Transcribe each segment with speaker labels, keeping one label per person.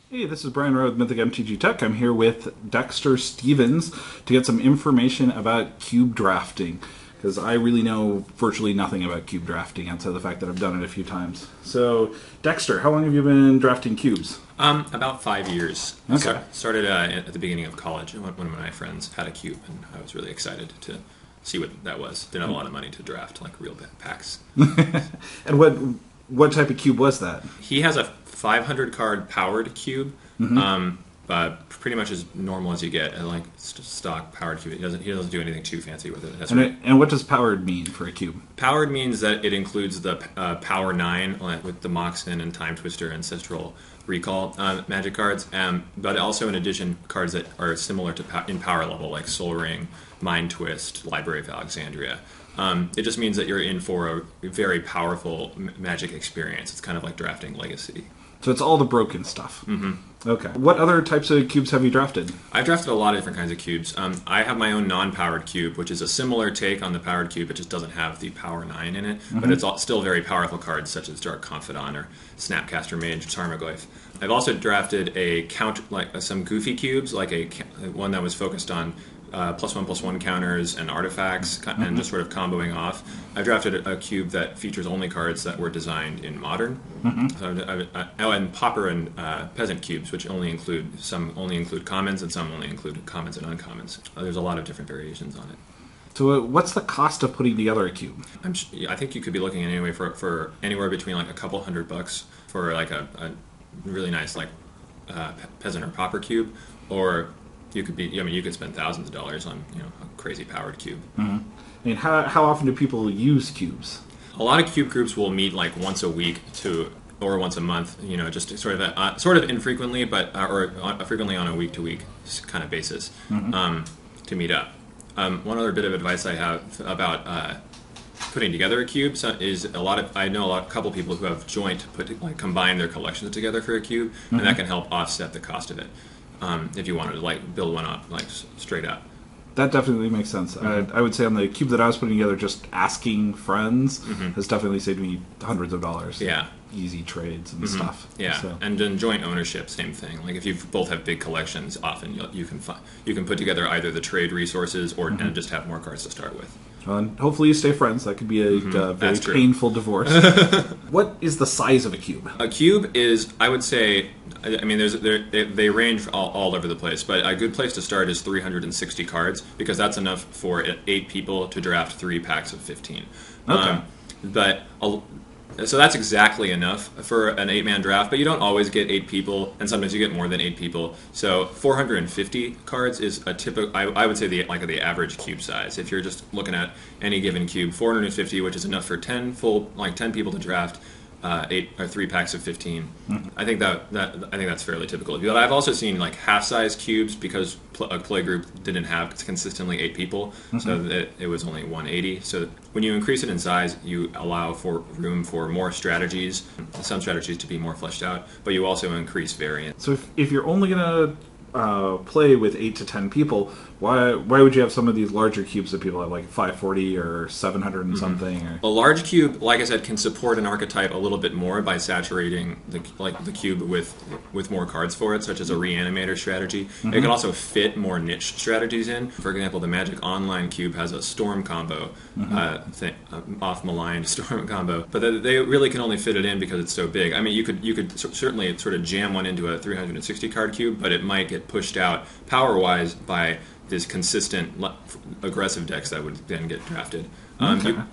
Speaker 1: Hey, this is Brian Rowe with Mythic MTG Tech. I'm here with Dexter Stevens to get some information about cube drafting, because I really know virtually nothing about cube drafting outside of the fact that I've done it a few times. So, Dexter, how long have you been drafting cubes?
Speaker 2: About 5 years.
Speaker 1: Okay.
Speaker 2: Started at the beginning of college. One of my friends had a cube, and I was really excited to see what that was. Didn't have a lot of money to draft like real packs.
Speaker 1: And what type of cube was that?
Speaker 2: He has a 500 card powered cube, pretty much as normal as you get, like stock powered cube. He doesn't do anything too fancy with it.
Speaker 1: And what does powered mean for a cube?
Speaker 2: Powered means that it includes the Power 9 with the Moxen and Time Twister Ancestral Recall magic cards, but also in addition cards that are similar to in power level, like Soul Ring, Mind Twist, Library of Alexandria. It just means that you're in for a very powerful magic experience. It's kind of like drafting Legacy.
Speaker 1: So it's all the broken stuff. Mm-hmm. Okay. What other types of cubes have you drafted?
Speaker 2: I've drafted a lot of different kinds of cubes. I have my own non-powered cube, which is a similar take on the powered cube. It just doesn't have the Power 9 in it, but it's still very powerful cards such as Dark Confidant or Snapcaster Mage, Tarmogoyf. I've also drafted some goofy cubes, like one that was focused on +1/+1 counters and artifacts, and just sort of comboing off. I drafted a cube that features only cards that were designed in Modern. And Pauper and Peasant cubes, which some only include commons, and some only include commons and uncommons. There's a lot of different variations on it.
Speaker 1: So what's the cost of putting together a cube?
Speaker 2: I think you could be looking at anyway for anywhere between like a couple $100 for like a really nice Peasant or Pauper cube, or you could spend thousands of dollars on a crazy powered cube.
Speaker 1: I mean, how often do people use cubes?
Speaker 2: A lot of cube groups will meet like once a week or once a month. Just sort of infrequently, or frequently on a week-to-week kind of basis to meet up. One other bit of advice I have about putting together a cube is I know a couple people who have combined their collections together for a cube, and that can help offset the cost of it. If you wanted to build one up straight up.
Speaker 1: That definitely makes sense. I would say on the cube that I was putting together, just asking friends has definitely saved me hundreds of dollars.
Speaker 2: Yeah.
Speaker 1: Easy trades and stuff.
Speaker 2: Yeah, so. And in joint ownership, same thing. Like if you both have big collections, often you can put together either the trade resources and just have more cards to start with.
Speaker 1: Well, and hopefully you stay friends. That could be a very painful divorce. What is the size of a cube?
Speaker 2: A cube is, I would say, they range all over the place, but a good place to start is 360 cards, because that's enough for 8 people to draft 3 packs of 15.
Speaker 1: Okay.
Speaker 2: So that's exactly enough for an 8-man draft, but you don't always get 8 people, and sometimes you get more than 8 people. So 450 cards is a typical, I would say, the average cube size. If you're just looking at any given cube, 450, which is enough for 10 people to draft 8 or 3 packs of 15. I think that's fairly typical. But I've also seen half-size cubes, because a play group didn't have consistently 8 people, so that it was only 180. So when you increase it in size, you allow for room for more strategies, some strategies to be more fleshed out, but you also increase variance.
Speaker 1: So if you're only going to play with 8 to 10 people, why would you have some of these larger cubes that people have, like 540 or 700 and something? Or?
Speaker 2: A large cube, like I said, can support an archetype a little bit more by saturating the cube with more cards for it, such as a reanimator strategy. It can also fit more niche strategies in. For example, the Magic Online cube has a storm combo, off maligned storm combo, but they really can only fit it in because it's so big. I mean, you could certainly sort of jam one into a 360 card cube, but it might get pushed out power-wise by this consistent aggressive decks that would then get drafted.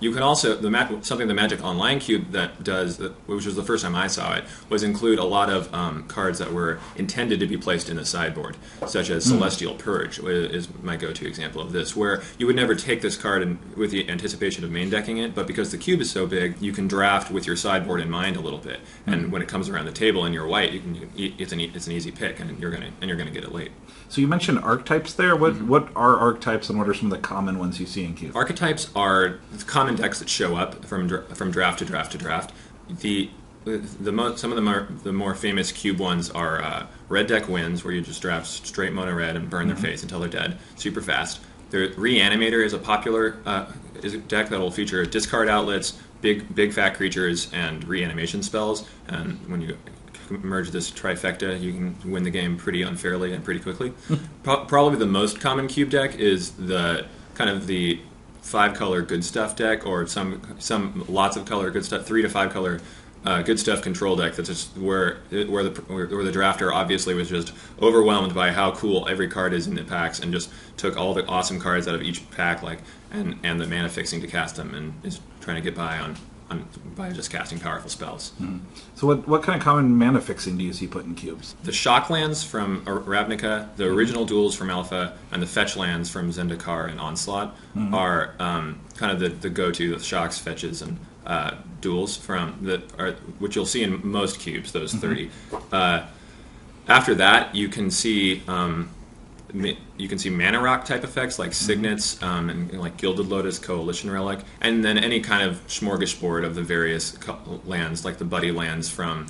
Speaker 2: You can also something the Magic Online cube that does, which was the first time I saw it, was include a lot of cards that were intended to be placed in the sideboard, such as Celestial Purge is my go-to example of this, where you would never take this card with the anticipation of main decking it, but because the cube is so big, you can draft with your sideboard in mind a little bit, and when it comes around the table and you're white, it's an easy pick, and you're gonna get it late.
Speaker 1: So you mentioned archetypes there. What are archetypes, and what are some of the common ones you see in cubes?
Speaker 2: Archetypes are common decks that show up from draft to draft to draft. Some of the more famous cube ones are Red Deck Wins, where you just draft straight mono red and burn their face until they're dead, super fast. The Reanimator is a popular is a deck that will feature discard outlets, big fat creatures, and reanimation spells. And when you merge this trifecta, you can win the game pretty unfairly and pretty quickly. Probably the most common cube deck is the kind of the 5-color good stuff deck, or some lots of color good stuff, 3 to 5 color good stuff control deck. That's just where the drafter obviously was just overwhelmed by how cool every card is in the packs, and just took all the awesome cards out of each pack, and the mana fixing to cast them, and is trying to get by by just casting powerful spells.
Speaker 1: So what kind of common mana fixing do you see put in cubes?
Speaker 2: The shock lands from Ravnica, the original duels from Alpha, and the fetch lands from Zendikar and Onslaught are kind of the go-to, the shocks, fetches, and duels which you'll see in most cubes, those 30. After that, you can see mana rock type effects like signets, and like Gilded Lotus, Coalition Relic, and then any kind of smorgasbord of the various lands, like the buddy lands from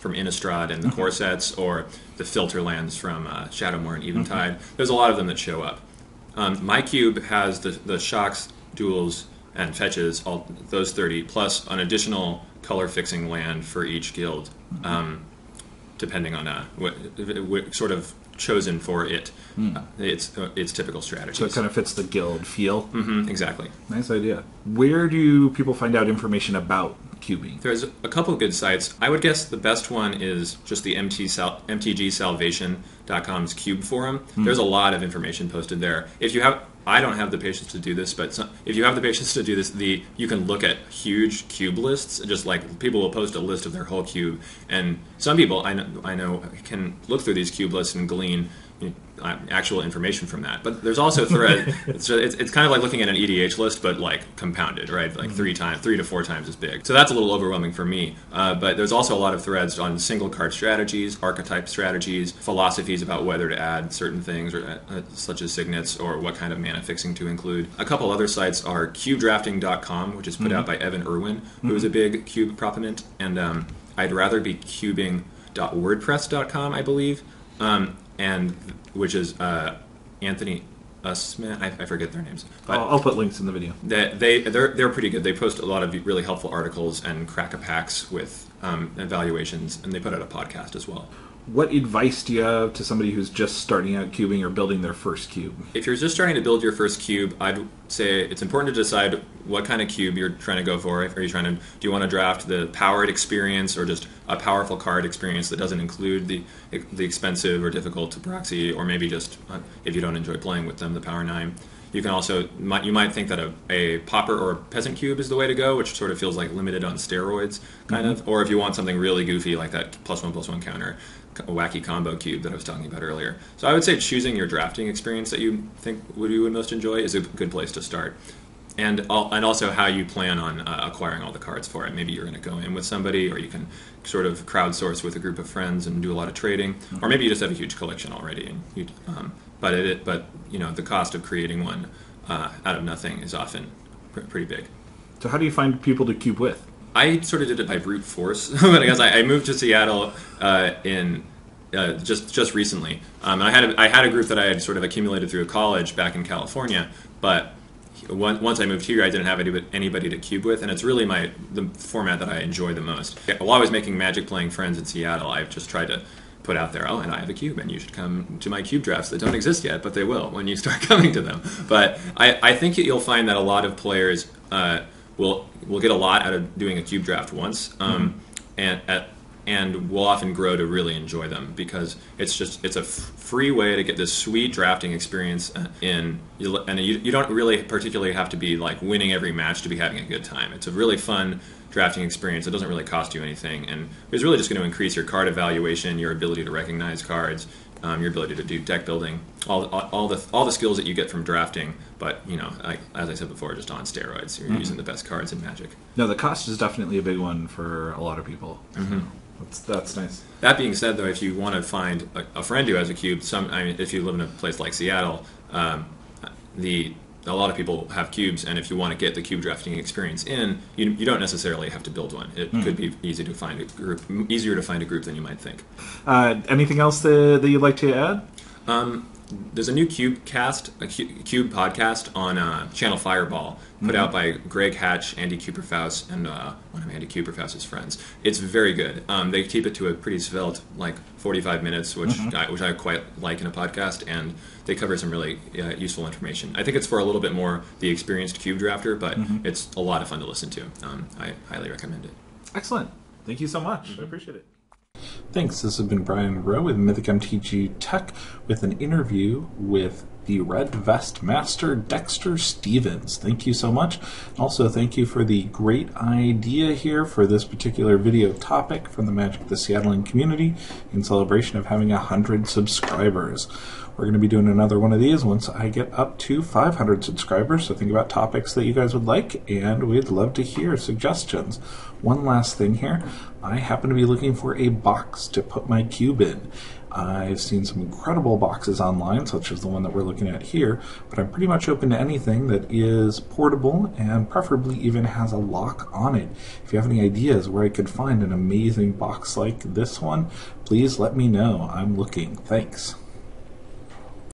Speaker 2: from Innistrad and the core sets, or the filter lands from Shadowmoor and Eventide. There's a lot of them that show up. My cube has the shocks, duels, and fetches, all those 30, plus an additional color fixing land for each guild. Depending on what sort of chosen for its typical strategies.
Speaker 1: So it kind of fits the guild feel.
Speaker 2: Exactly.
Speaker 1: Nice idea. Where do people find out information about cubing?
Speaker 2: There's a couple of good sites. I would guess the best one is just the MTGsalvation.com's Cube Forum. There's a lot of information posted there. I don't have the patience to do this, but if you have the patience to do this, you can look at huge cube lists. Just like people will post a list of their whole cube, and some people I know can look through these cube lists and glean actual information from that. But there's also thread. it's kind of like looking at an EDH list, but like compounded, right? Like 3 to 4 times as big. So that's a little overwhelming for me. But there's also a lot of threads on single card strategies, archetype strategies, philosophies about whether to add certain things, or such as signets, or what kind of mana fixing to include. A couple other sites are cubedrafting.com, which is put out by Evan Irwin, who is a big cube proponent, and I'd rather be cubing.wordpress.com, I believe. And which is Anthony Usman. I forget their names. But
Speaker 1: I'll put links in the video.
Speaker 2: They're pretty good. They post a lot of really helpful articles and crack-a-packs with evaluations, and they put out a podcast as well.
Speaker 1: What advice do you have to somebody who's just starting out cubing or building their first cube?
Speaker 2: If you're just starting to build your first cube, I'd say it's important to decide what kind of cube you're trying to go for. Do you want to draft the powered experience, or just a powerful card experience that doesn't include the expensive or difficult to proxy, or maybe just, if you don't enjoy playing with them, the Power 9? You can also, you might think that a Pauper or a Peasant cube is the way to go, which sort of feels like limited on steroids, kind of. Or if you want something really goofy, like that +1/+1 counter, a wacky combo cube that I was talking about earlier. So I would say choosing your drafting experience that you think you would most enjoy is a good place to start. And also how you plan on acquiring all the cards for it. Maybe you're going to go in with somebody, or you can sort of crowdsource with a group of friends and do a lot of trading, or maybe you just have a huge collection already. And but the cost of creating one out of nothing is often pretty big.
Speaker 1: So how do you find people to cube with?
Speaker 2: I sort of did it by brute force. But I guess I moved to Seattle just recently, and I had a group that I had sort of accumulated through college back in California, but once I moved here, I didn't have anybody to cube with, and it's really the format that I enjoy the most. While I was making Magic playing friends in Seattle, I've just tried to put out there, and I have a cube, and you should come to my cube drafts that don't exist yet, but they will when you start coming to them. But I think you'll find that a lot of players will get a lot out of doing a cube draft once, and will often grow to really enjoy them, because it's a free way to get this sweet drafting experience and you don't really particularly have to be like winning every match to be having a good time. It's a really fun drafting experience. It doesn't really cost you anything, and it's really just going to increase your card evaluation, your ability to recognize cards, your ability to do deck building, all the skills that you get from drafting. But as I said before, just on steroids. You're using the best cards in Magic.
Speaker 1: No, the cost is definitely a big one for a lot of people. That's nice.
Speaker 2: That being said, though, if you want to find a friend who has a cube, if you live in a place like Seattle, a lot of people have cubes, and if you want to get the cube drafting experience in, you don't necessarily have to build one. It could be easier to find a group than you might think.
Speaker 1: Anything else that you'd like to add?
Speaker 2: There's a new Cube podcast on Channel Fireball, put out by Greg Hatch, Andy Kuperfaus, and one of Andy Kuperfaus's friends. It's very good. They keep it to a pretty svelte, like 45 minutes, which I quite like in a podcast, and they cover some really useful information. I think it's for a little bit more the experienced Cube drafter, but it's a lot of fun to listen to. I highly recommend it.
Speaker 1: Excellent. Thank you so much. I appreciate it. Thanks. This has been Brian Rowe with Mythic MTG Tech with an interview with the Red Vest Master, Dexter Stevens. Thank you so much. Also, thank you for the great idea here for this particular video topic from the Magic the Seattlean community in celebration of having 100 subscribers. We're going to be doing another one of these once I get up to 500 subscribers, so think about topics that you guys would like, and we'd love to hear suggestions. One last thing here, I happen to be looking for a box to put my cube in. I've seen some incredible boxes online, such as the one that we're looking at here, but I'm pretty much open to anything that is portable and preferably even has a lock on it. If you have any ideas where I could find an amazing box like this one, please let me know. I'm looking. Thanks.